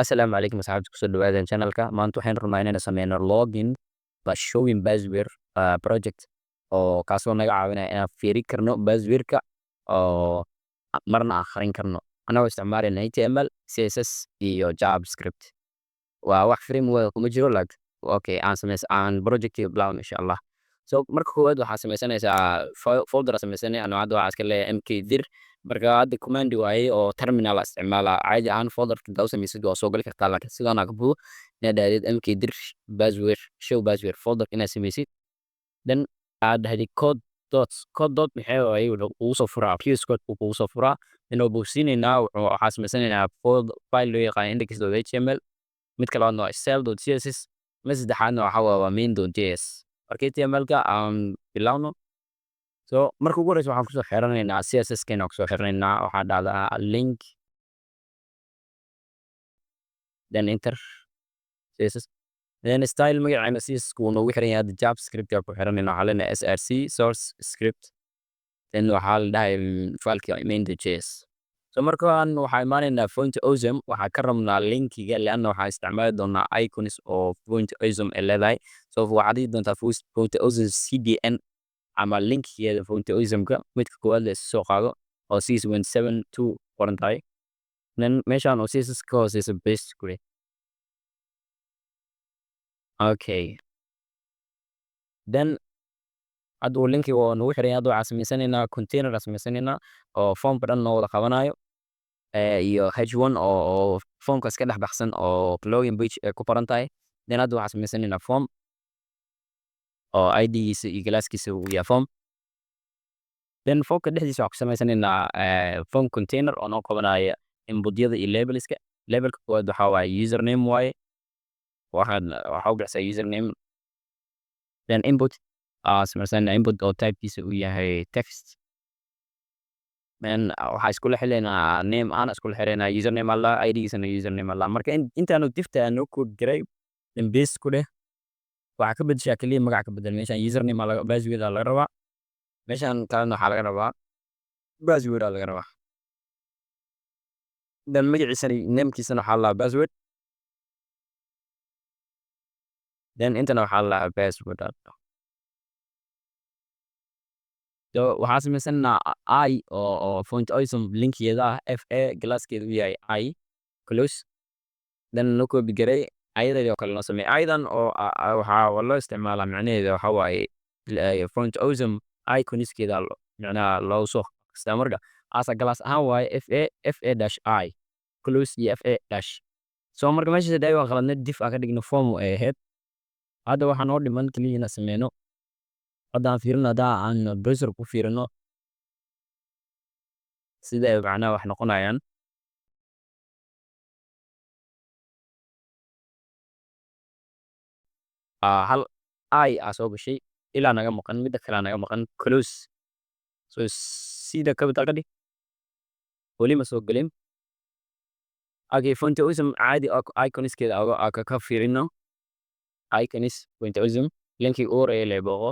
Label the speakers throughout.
Speaker 1: Assalaamu calaykum asxaabta kusoo dhawaadeen channelka maanta waxaan rabnaa inaan sameyno login showing password project oo kaasoo naga caawinaya inaan fiiri karno passwordka oo marna akhrin karno anagoo isticmaalayna HTML CSS iyo JavaScript waa wax framework kuma jiro okay aan project bilaawno insha Allah. So marka koowaad waxaa sameysanaysaa folder sameysanay noocaad waxaa iska leeyahay mkdir marka hadda command waaye oo terminal isticmaala caadi ahaan folderka daw sameysid waa soo gali kartaa laakiin sidaan ka buuxo inaad aadid mkdir password show password folder inaad sameysid then aad hadi code dot maxay waaye uu soo furaa fuse code uu soo furaa inuu buuxsiinayna waxaa sameysanaynaa file loo yaqaan index.html mid kale waa style.css mid saddexaadna waxa waa main.js marka html-ka aan bilaawno so marka ugu horeysa waxaan kusoo xiranaynaa css keena kusoo xiranaynaa waxaa dhacdaa link then enter css then style magaceena css ku noogu xiran yahay javascript ku xiranaynaa waxaa leenahay src source script then waxaa la dhahay fileka main.js so markaan waxaa imaanaynaa font awesome waxaa ka rabnaa linkiga leanna waxaa isticmaali doonaa icons oo font awesome ee leedahay so waxaad dhihi doontaa font awesome cdn ama linkigeeda font awesome-ka midka koowaad la soo qaado oo 6.72 qoran tahay then meeshaan oo css ka hooseysa paste ku leh okay then hadda uu linkiga oo nagu xiran yahay hadda waxaa sameysanaynaa container sameysanaynaa oo form dhan noo wada qabanayo iyo h1 oo formkaas ka dhex baxsan oo login page ku qoran tahay then hadda waxaa sameysanaynaa form oo id-giisa iyo galaaskiisa uu yahay form then formka dhexdiisa waxaa ku sameysanaynaa form container oo noo qabanaya inputyada iyo labelska labelka koowaad waxaa waaye username waaye waxaa u bixisa username then input sameysanaynaa input oo typekiisa uu yahay text then waxaa iskula xilaynaa name aan iskula xilaynaa username alla id-giisana username alla marka intaanu difta aan noo code garay then paste ku leh waxaa ka bedeshaa kaliya magac ka bedel meeshaan username password laga rabaa meeshaan kalena waxaa laga rabaa password laga rabaa then magaciisana namekiisana waxaa la password then intana waxaa la password so waxaa sameysanaynaa I oo font awesome linkigeeda ah fa glasskeeda uu yahay I close then noo copy garay ayadoo kale noo sameey ayadan oo waxaa loo isticmaalaa macnaheeda waxaa waaye font awesome iconskeeda macnaha loo soo kastaa marka asa glass ahaan waaye fa-i close iyo fa- so marka meesha hadda waa qaladna div aan ka dhigno form ay ahayd hadda waxaa noo dhiman kaliya inaan sameyno hadda aan fiirino hadda aan browser ku fiirino sida ay macnaha wax noqonayaan hal I soo gashay ilaa naga maqan midda kale naga maqan close so sida capital ka dhig weli ma soo gelin okay font awesome caadi iconskeeda ka fiirino icons font awesome linki ugu horeeya lee booqo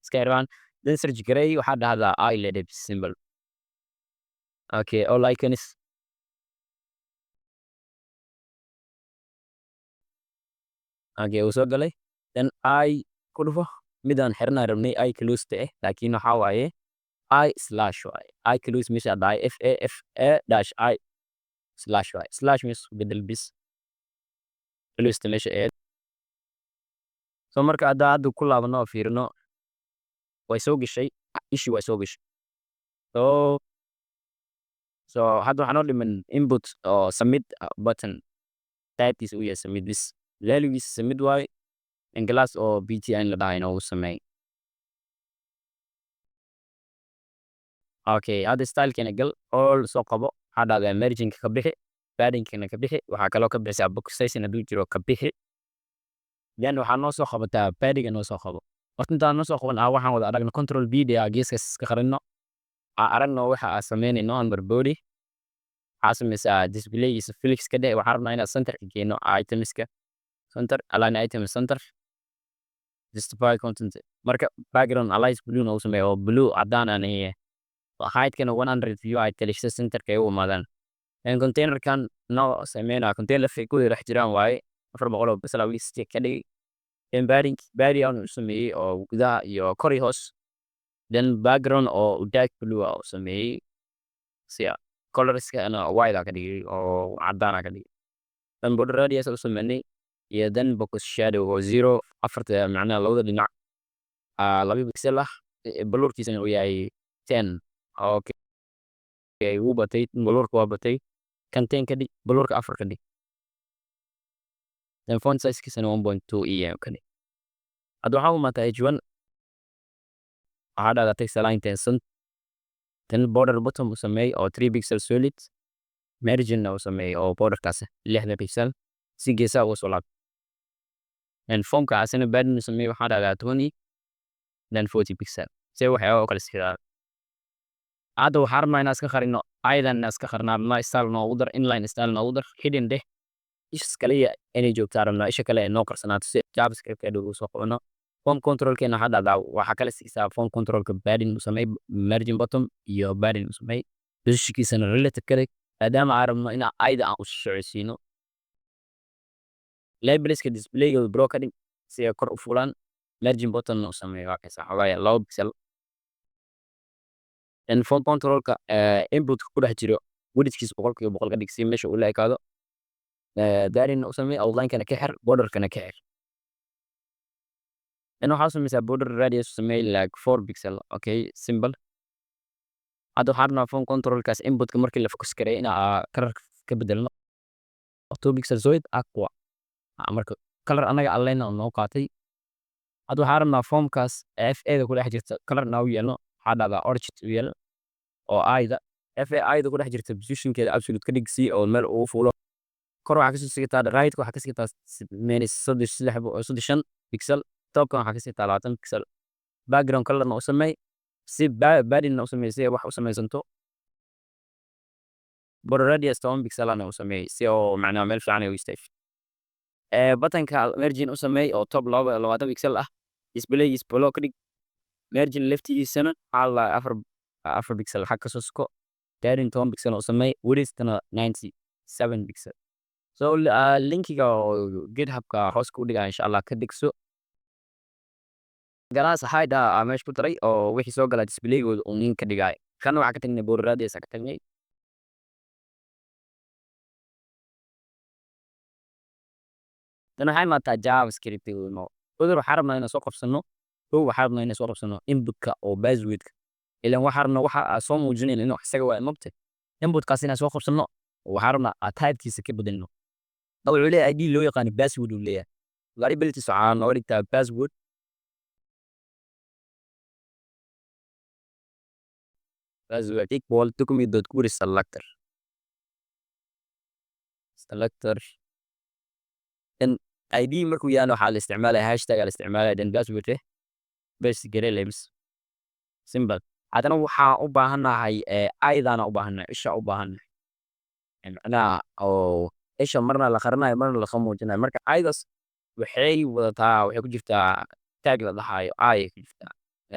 Speaker 1: iska iraan then search garay waxaa dhahdaa I leaded symbol okay all icons okay uu soo galay then I ku dhufo midaan xirnaa rabnay I close laakiin waxaa waaye I slash waaye I close meesha dhahay fa-i slash waaye slash meesha bedel bis close meesha eed so marka hadda ku laabano oo fiirino way soo gashay issue way soo gashay so hadda waxaa noo dhiman input oo submit button typekiisa uu yahay submit bis valuegiisa submit waaye in glass oo btn la dhahay inoogu sameey okay hadda stylekeena gal all soo qabo waxaa dhahdaa marginka ka bixi paddingkana ka bixi waxaa kaloo ka bixisaa box size hadduu jiro ka bixi then waxaa noo soo qabataa paddinga noo soo qabo horta intaan noo soo qaban waxaan wada aragno control b d geeskaas iska qarino aragno waxa aan sameynayno under body waxaa sameysaa displaygiisa felix ka dheh waxaan rabnaa inaad centerka geeno itemska center align item center justify content marka background allies blue na uu sameeyo oo blue cadaan aan heightkana 100 view ay telexta centerka ay u imaadaan container kan noo sameynaa container lafay ku dhex jiraan waaye 400 oo bas la wii ka dhigay bari aan u sameeyay oo gudaha iyo kor iyo hoos then background oo dark blue ah oo sameeyay si colorska ana white ka dhigay oo cadaan ka dhigay dan border radius oo sameeyay iyo dan focus shadow oo 0 afarta macnaha labada dhinac 2 pixel ah blurkiisana uu yahay 10 okay uu batay blurka waa batay kan 10 ka dhig blurka 4 ka dhig then font size kiisana 1.2 em ka dhig hadda waxaa u mataa h1 waxaa dhalatay saline tension tan border bottom u sameeyay oo 3 pixel solid margin u sameeyay oo borderkaas 6 pixel si geesaha uga soo laabtay and formka asana padding u sameeyay waxaa dhalatay 20 then 40 pixel si waxyaabo kala sidaa hadda waxaa rabnaa inaan iska qarino aydan iska qarnaa style noogu dar inline style noogu dar hidden deh isha kaliya inay joogtaa rabnaa isha kale ee noo qarsanaato si javascript ee ugu soo qabano form control keena waxaa dhacdaa waxaa kala siisaa form controlka padding u sameey margin bottom iyo padding u sameey positionkiisana relative kale maadaama aan rabno inaan ayda aan u socodsiino labelska displayga bro ka dhig si ay kor u fulaan margin bottom u sameey waa kaysa xogaaya 2 pixel and form controlka input ku dhex jiro widthkiisa 100% ka dhig si meesha uu la ekaado padding u sameey outline kana ka xir border kana ka xir إنه حاصل مثلا border radius سميه like 4 pixel okay simple هذا حارنا phone control كاس input كمركي اللي فوكس كري إنا كرر كبدلنا 2 pixel زويد أقوى مركو color أنا علينا إنه قاتي هذا حارنا form كاس FA ده كل حاجة color ناوي إنه هذا origin ويل أو I ده FA ده كل حاجة position كده absolute كده سي أو المر أو فولو كرو عكس سكتة right كو عكس سكتة من الصدش سلحب صدشن pixel top kan waxaa kasii taala 20 pixel background colorna u sameey si paddingna u sameey si wax u sameysanto border radius 10 pixelana u sameey si oo macnaha meel fiican ay u istaagto buttonka margin u sameey oo top 20 pixel ah display is below ka dhig margin leftigiisana ala 4 pixel xag ka soo sko padding 10 pixel u sameey widthna 97 pixel so linkiga oo github-ka hoos ku dhigaa insha Allah ka dhigso galaas hayda meesh ku taray oo wixii soo gala displaygooda uu nin ka dhigay kan waxa ka tagnay border radius ka tagnay tan waxay maataa javascript no udur waxa rabnaa inaan soo qabsano waxa rabnaa inaan soo qabsano inputka oo passwordka ilaan waxa rabnaa waxa soo muujinayna inuu isaga waa mabte inputkaas inaan soo qabsano waxa rabnaa typekiisa ka bedelno wuxuu leeyahay ID loo yaqaan password uu leeyahay variability socaan oo dhigtaa password password equal document.query selector in ID markuu yaano waxaa la isticmaalaya hashtag la isticmaalaya then password base gare lems simple hadana waxaa u baahanahay aydana u baahanahay isha u baahanahay macnaha oo isha marna la qarinayo marna la qamuujinayo marka aydas waxay wadataa waxay ku jirtaa tag la dhahayo ay ku jirtaa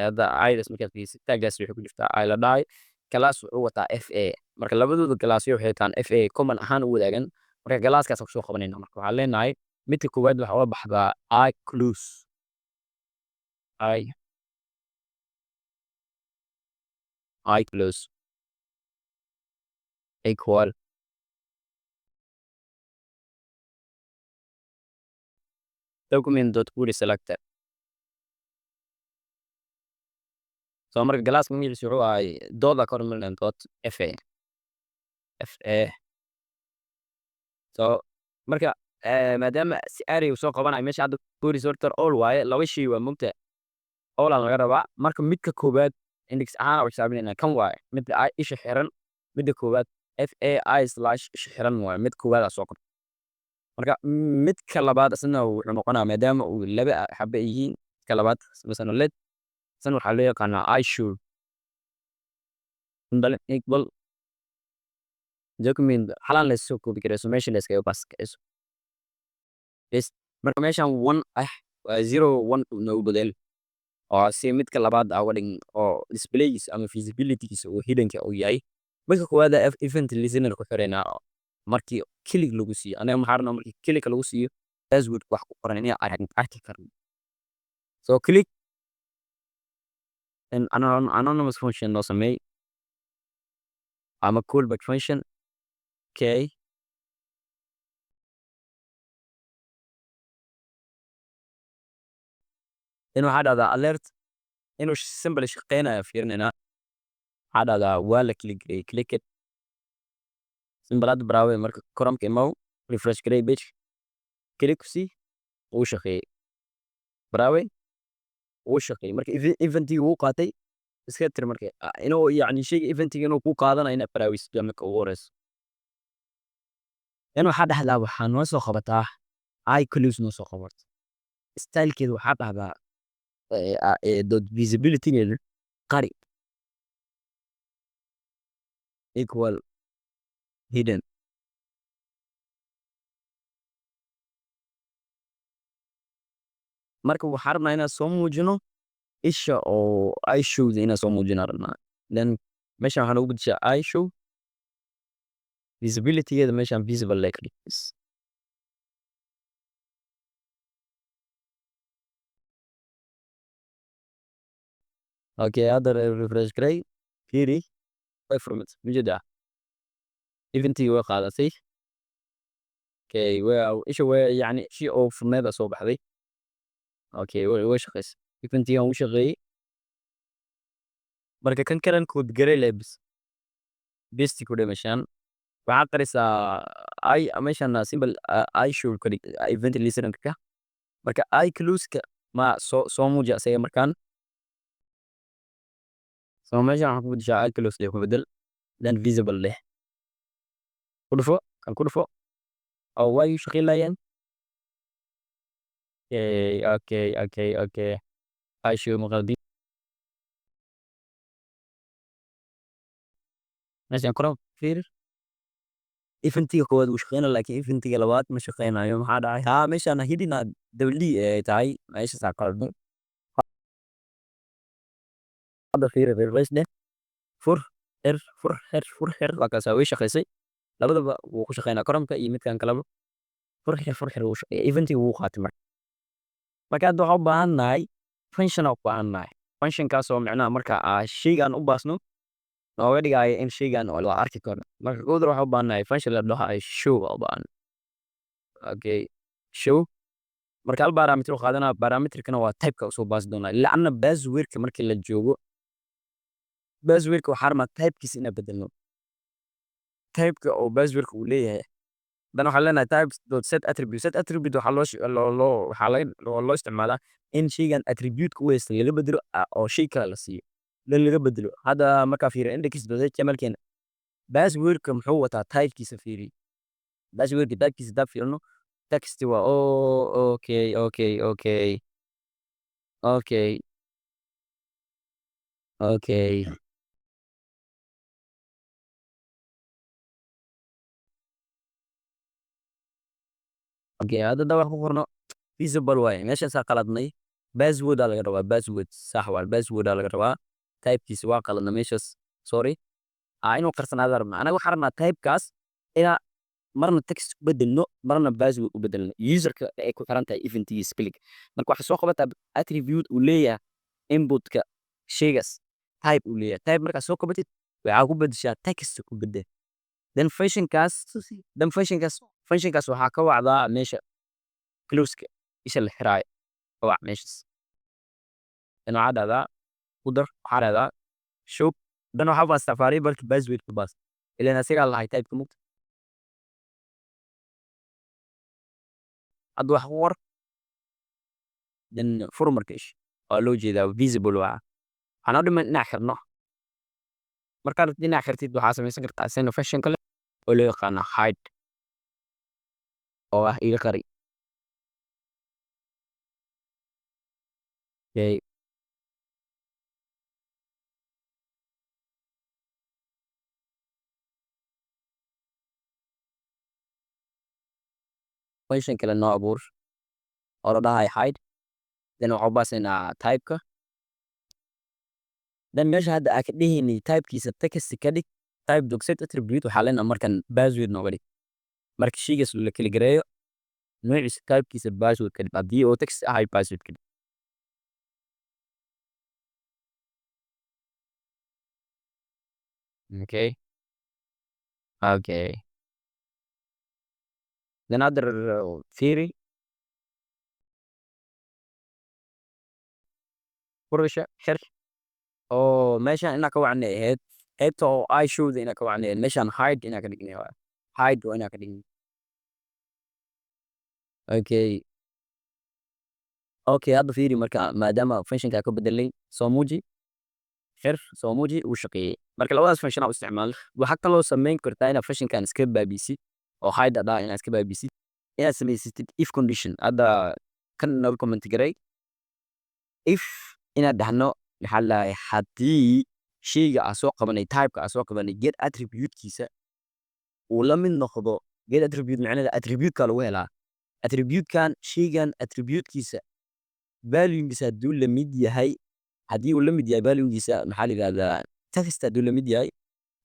Speaker 1: hada aydas marka fiisi tagaas waxay ku jirtaa ay la dhahay class wuxuu wataa FA marka labadooda classyo waxay taan FA common ahaan u wadaagan marka classkaas ku soo qabanayna marka waxaan leenahay midka koowaad waxa uu baxdaa I close I close equal document.query selector so marka galaaska magaciisa wuxuu ahay dooda ka hormarin dot FA so marka maadaama si array soo qabanayo meesha hadda query sorter all waaye laba shay waa mugta all aan laga rabaa marka midka koowaad index ahaan oo xisaabinayna kan waaye midda ay isha xiran midda koowaad FAI/isha xiran waaye mid koowaad soo qabta marka midka labaad asna wuxuu noqonaa maadaama uu laba xabba yihiin midka labaad مثلا let san waxaa loo yaqaanaa I should equal document halaan la soo koobi karaa summation la iskaga pass karayso yes marka meeshan 1 0 1 noogu bedel oo si midka labaad uga dhigin oo displays ama visibilitygiisa oo hiddenka uu yahay marka koowaad event listener ku xireynaa markii kilig lagu siiyo anaga maxaa rabnaa markii kilig lagu siiyo password wax ku qoran inay arki karno so click an anonymous function noo sameey ama callback function okay in waxaa dhahdaa alert inuu simple shaqeynayo fiirinayna waxaa dhahdaa waa la click gareeyey click it simple hadda browse marka Chromeka imow refresh gareey page click ku sii wuu shaqeeyey browse wuu shaqeeyey marka eventigii wuu qaatay iska tir marka inuu yacni shayga eventiga inuu ku qaadanayo inaad browse marka ugu horeyso in waxaa dhahdaa waxaa noo soo qabataa iClose noo soo qabato stylekeeda waxaa dhahdaa dot visibilitygeeda qari equal hidden marka waxaa rabnaa inaan soo muujino isha oo ishowda inaan soo muujinaa rabnaa then meeshan waxaa noogu bedeshaa ishow visibilitygeeda meeshan visible like this okay hadda refresh garay fiiri way furmatay mujeda eventii way qaadatay okay isha way yacni ishii oo furneeda soo baxday okay way shaqeysay eventigan wuu shaqeeyey marka kan kalan kood garay lebis besti ku dhimashaan waxaad qarisaa meeshan simple ishow ka dhig event listenerka marka iClose-ka ma soo muuji asaga markaan so meeshan waxaan ku bedeshaa iClose leh ku bedel then visible leh ku dhufo kan ku dhufo oo waa yu shaqeyn laayeen okay ishow maqaldi meeshan Chrome fiir eventiga koowaad wuu shaqeynaa laakiin eventiga labaad ma shaqeynayo maxaa dhacay meeshan hidden double d tahay meeshaasaa qaldan hadda fiiri refresh dheh fur xir markaasaa way shaqeysay labadaba wuu ku shaqeynaa Chromeka iyo midkan kaleba fur xir wuu shaqeeyay eventiga wuu qaatay marka hadda waxaan u baahannahay function aan u baahannahay functionkaasoo micnaha marka shaygaan u baasno nooga dhigaayo in shaygan la arki karo marka kowdar waxaan u baahannahay function la dhaho show u baahan okay show marka hal parameter u qaadanaa parameterkana waa typeka usoo baasi doonaa lacna passwordka markii la joogo passwordka waxaa rabnaa typekiisa inaan bedelno typeka oo passwordka uu leeyahay dan waxaan leenahay types dot set attribute waxaa loo isticmaalaa in shaygan attribute u haysta laga bedelo oo shay kale la siiyo dan laga bedelo hadda markaa fiiri index.html-keena passwordka muxuu wataa typekiisa fiiri passwordka typekiisa haddaan fiirino text waa okay hadda wax ku qorno visible waaye meeshaasaa qaladnay password aa laga rabaa password sax waa password aa laga rabaa typekiisa waa qaladna meeshaas sorry inuu qarsanaada rabnaa anaga waxaa rabnaa typekaas inaa marna text u bedelno marna password u bedelno userka ay ku xiran tahay eventigiisa click marka waxaa soo qabataa attribute uu leeyahay inputka shaygaas type uu leeyahay type markaa soo qabatid waxaa ku bedeshaa text ku bedel then functionkaas waxaa ka wacdaa meesha closeka isha la xiraayo ka wac meeshaas dan waxaa dhahdaa ku dar waxaa dhahdaa show dan waxaa baastaa variableska passwordka baas ilan asigaa lahay typeka mugta hadda wax ku qor dan fur marka isha waa loo jeedaa visible waa waxaan oo dhiman dhinac xirno markaad dhinac xirtid waxaa samaysan kartaa asina function kale oo loo yaqaano hide oo ah iga qari function kale noo abuur oo la dhahay hide then waxaa u baasaynaa typeka then meesha hadda aa ka dhehayni typekiisa text ka dhig type dog set attribute waxaa leenahay markan password nooga dhig marka shaygaas la kala gareeyo noociisa typekiisa password ka dhig haddii oo text ahay password ka dhig okay okay then other fiiri furasha xir oo meeshaan inaa ka wacnay ahayd qaybta oo I showda inaa ka wacnay ahayd meeshaan hide inaa ka dhignay waaye hide waa inaa ka dhignay okay okay hadda fiiri marka maadaama functionka ka bedelay soo muuji xir soo muuji uu shaqeeyey marka labadaas function aa u isticmaal waxaa kaloo samayn kartaa inaad functionkan iska baabisid oo hide adaa inaad iska baabisid inaad samaysatid if condition hadda kan noo comment garay if inaad dhahno maxaa la dhahay haddii shayga aan soo qabanay typeka aan soo qabanay get attribute-kiisa uu la mid noqdo get attribute macnaheeda attribute-ka lagu helaa attribute-kan shaygan attribute-kiisa value-giisa hadduu la mid yahay haddii uu la mid yahay value-giisa maxaa la yidhahdaa text hadduu la mid yahay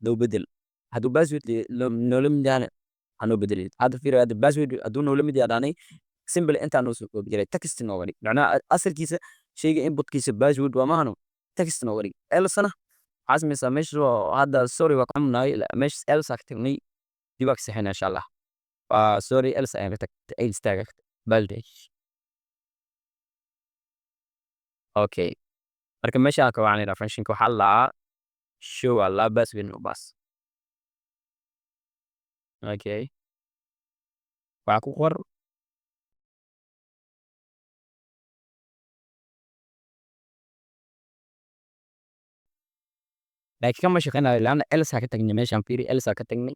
Speaker 1: noo bedel hadduu password noola mid yahana hanoo bedelid hadda fiiri hadda password hadduu noola mid yahay dhaanay simple intaa noo soo koobi jiray text nooga dhig macnaha asalkiisa shayga inputkiisa password waa mahano text nooga dhig elsana waxaa samaysaa meesha hadda sorry waa ka xunnahay meesha elsa ka tagnay dib aa ka sixina insha allah sorry elsa ayaan ka tagtay istaaga balde okay marka meesha aan ka wacnayna functionka waxaa laa show alla password no bas okay waxaa ku qor laakiin kama shaqeynayo laana elsa ka tagnay meeshaan fiiri elsa ka tagnay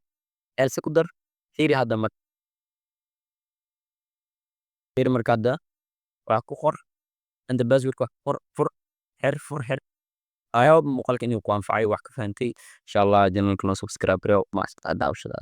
Speaker 1: elsa ku dar fiiri hadda mar fiiri marka hadda waxaa ku qor anta passwordka qor fur xir fur xir I hope muuqaalka inuu ku anfacay wax ka fahantay insha allah channelka noo subscribe gareew ma asxaabta daawashada